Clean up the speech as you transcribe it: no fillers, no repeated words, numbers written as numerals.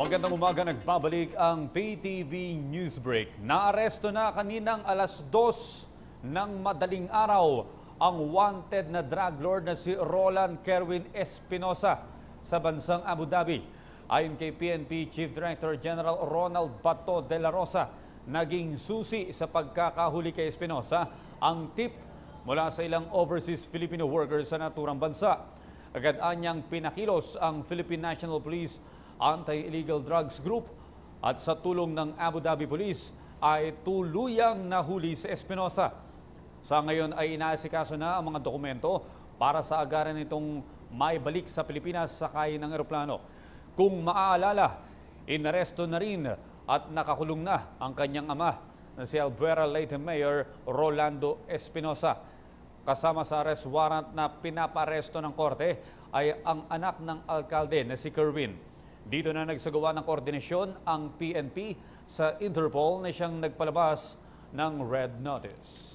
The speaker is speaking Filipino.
Magandang umaga, nagbabalik ang PTV Newsbreak. Naaresto na kaninang alas 2 ng madaling araw ang wanted na drug lord na si Roland Kerwin Espinosa sa bansang Abu Dhabi. Ayon kay PNP Chief Director General Ronald Bato de la Rosa, naging susi sa pagkakahuli kay Espinosa ang tip mula sa ilang overseas Filipino workers sa naturang bansa. Agad anyang pinakilos ang Philippine National Police Anti-Illegal Drugs Group at sa tulong ng Abu Dhabi Police ay tuluyang nahuli si Espinosa. Sa ngayon ay inaasikaso na ang mga dokumento para sa agaran nitong maibalik sa Pilipinas sakay ng eroplano. Kung maaalala, inaresto na rin at nakakulong na ang kanyang ama na si Albuera Leyte Mayor Rolando Espinosa. Kasama sa arrest warrant na pinaparesto ng korte ay ang anak ng alkalde na si Kerwin. Dito na nagsagawa ng koordinasyon ang PNP sa Interpol na siyang nagpalabas ng red notice.